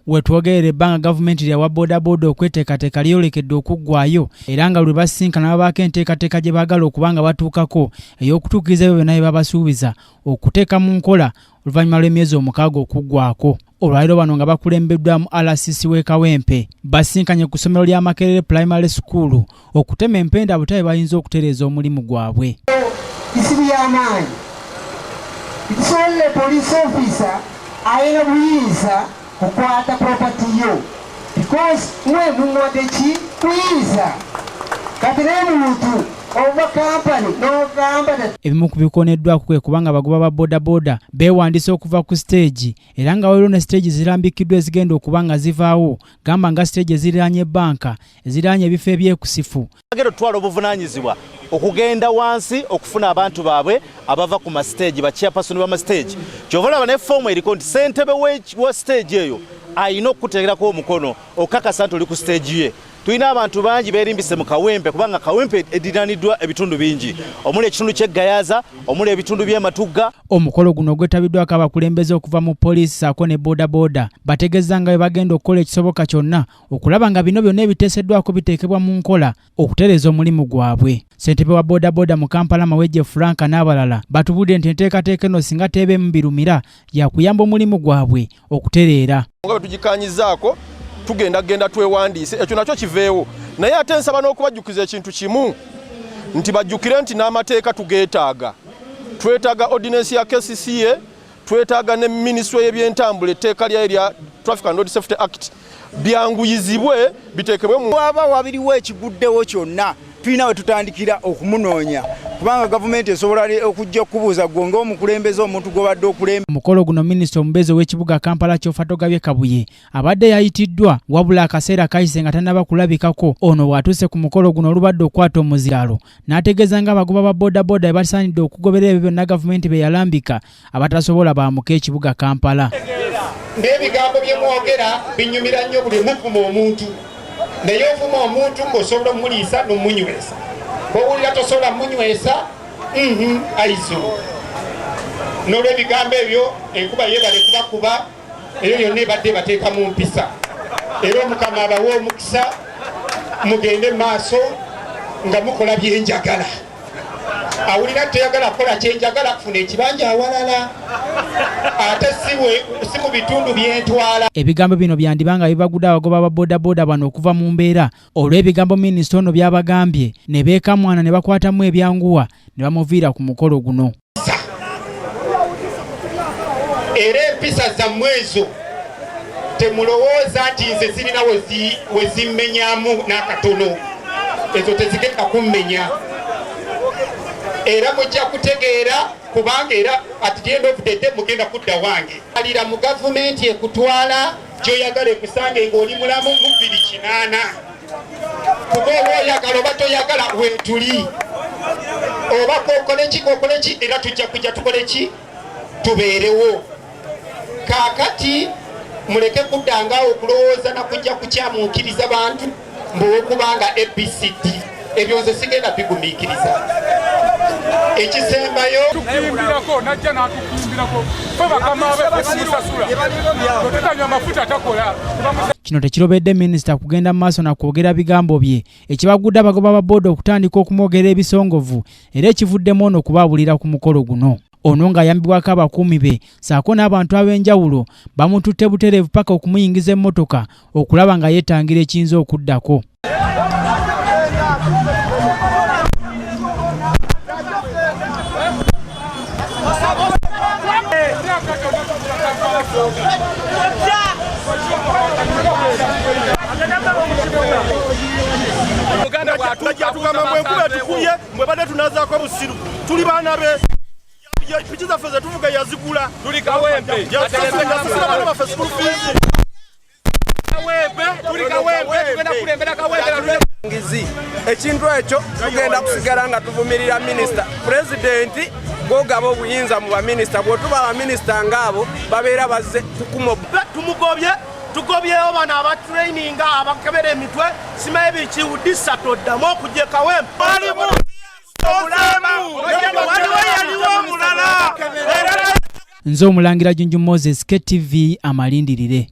Wetwogerera ebbanga gavumenti lya Babodaboda okweteekateeka lyolekedde okuggwaayo era nga lwe basinkana babaako enteekateeka gye baagala okubanga batuukako ey'okutuukiriza ebyo byonna bye babasuubiza okuteeka mu nkola oluvannyuma lw'emyezi 6 okuggwaako. Olwaliro bano nga bakulembeddwamu RCC w'e Kawempe basinkanye ku ssomero lya Makerere Primary School okutema empenda butabe bayinza okutereeza omulimu gwabwe. Isibi y'amaanyi ikisobola police officer ayina buyinza kukwata property yo because mwe mumwade ki kuyinza kati n'omuntu oba company n'ogamba ebimu ku bikoneddwako kwe kubanga bagoba ba bodaboda beewandiisa okuva ku stage era nga waliwo ne stage zirambikiddwa ezigenda okubanga zivaawo gamba nga stage eziriraanye ebbanka eziriraanye ebifo ebyekusifu. Agero twala obuvunaanyizibwa okugenda wansi okufuna abantu baabwe abava ku ma stage ba chairperson ba ma stage kyovalaba ne form eriko nti ssentebe wa stage eyo ayina okutegerako omukono okakasa nti oli ku stage ye. Tulina abantu bangi beerimbise mu Kawempe kubanga Kawempe eddiraniddwa ebitundu bingi omuli ekitundu ky'Eggayaza omuli ebitundu by'Ematugga. Omukolo guno gwetabiddwako abakulembeze okuva mu poliisi saako ne bodaboda bategeeza nga bwe bagenda okukola ekisoboka kyonna okulaba nga bino byonna ebiteeseddwako biteekebwa mu nkola okutereeza omulimu gwabwe. Ssentebe wa bodaboda mu Kampala Mawejje Franka n'abalala batubudde nti enteekateeka eno singa teebeemu birumira yakuyamba omulimu gwabwe okutereera. Nga tugikanyizaako tugenda twewandiise ekyo nakyo kiveewo naye ate nsaba n'okubajjukiza ekintu kimu nti bajjukire nti n'amateeka tugeetaaga. Twetaaga ordinance ya KCCA, twetaaga ne Ministry y'ebyentambula etteeka lya Traffic and Road Safety Act byanguyizibwe biteekebwe mu waba wabiriwo ekiguddewo kyonna tulina we tutandikira okumunoonya kubanga gavumenti esobola okujja okubuuza gwe ng'omukulembeze omuntu gw'obadde okulemba. Omukolo guno minisita omubeezi w'ekibuga Kampala Kyofatogabye Kabuye abadde yayitiddwa wabula akaseera kayise nga tannaba kulabikako. Ono bw'atuuse ku mukolo guno olubadde okwata omuziraalo n'ategeeza nga abagoba ba bodaboda bwe basaanidde okugoberera ebyo byonna gavumenti bye yalambika abatasobola baamuka ekibuga Kampala. N'ebigambo bye mwogera binyumira nnyo buli muvuma omuntu naye ovuma omuntu ng'osobola omuliisa n'omunywesa bw'owulira tosobola munywesa aizo n'olw'ebigambo ebyo enkuba yeebale kubakuba eyo yonna ebadde bateeka mu mpisa era Omukama abawe omukisa mugende maaso nga mukola byenjagala. Awulira toyagala kukola kyenjagala kufuna ekibanja awalala ate si mu bitundu byentwala. Ebigambo bino byandibanga bibagudde abagoba ba bodaboda bano okuva mu mbeera olw'ebigambo minisita ono byabagambye ne beekamwana ne bakwatamu ebyanguwa ne bamuviira ku mukolo guno. Era empisa zammwe ezo temulowooza nti nze zirina we zimmenyamu n'akatono, ezo tezigenda kummenya. Era mujja kutegeera kubanga era at the end of the day mugenda kudda wange. Alira mu gavumenti ekutwala gy'oyagala ekusange ng'oli mulamu mu 2008 kuba oba oyagala oba toyagala weetuli oba kookole ki era tujja kujja tukole ki tubeerewo. Kaakati muleke kuddangaawo okulowooza nakujja kukyamuukiriza bantu mbw'okubanga ABCD ebyo nze sigenda bigumiikiriza. Ekisembayo tukimbirako najja n'atukimbirako fe bakama bamusasula tetanywa amafuta takola. Kino tekirobedde minisita kugenda mu maaso nakwogera bigambo bye ekibagudde abagoba ba boda okutandika okumwogera ebisongovu era ekivuddemu ono okubaabulira ku mukolo guno. Ono ng'ayambibwako abakuumi be saako n'abantu ab'enjawulo bamututte butereevu paka okumuyingiza emmotoka okulaba nga yeetangira ekiyinza okuddako. Uganda tugamba bwenkuba tukulye mwebadde tunazaako busiru tuli baana be piki zaffe ze tuvuga yazigula tuli Kawempe yasasira baana baffe school fees tuli Kawempe tugenda kulembera Kawempe. Ekintu ekyo tugenda kusigala nga tuvumirira minisita pulezidenti gw'ogaba obuyinza mu baminisita bw'otuba abaminisita ng'abo babeera bazze Tugobyeyo bano abatraininga abakebera emitwe simaye bikiwudisa toddamu okujja Kawempe. Nze Omulangira Junju Moses, KTV amalindirire.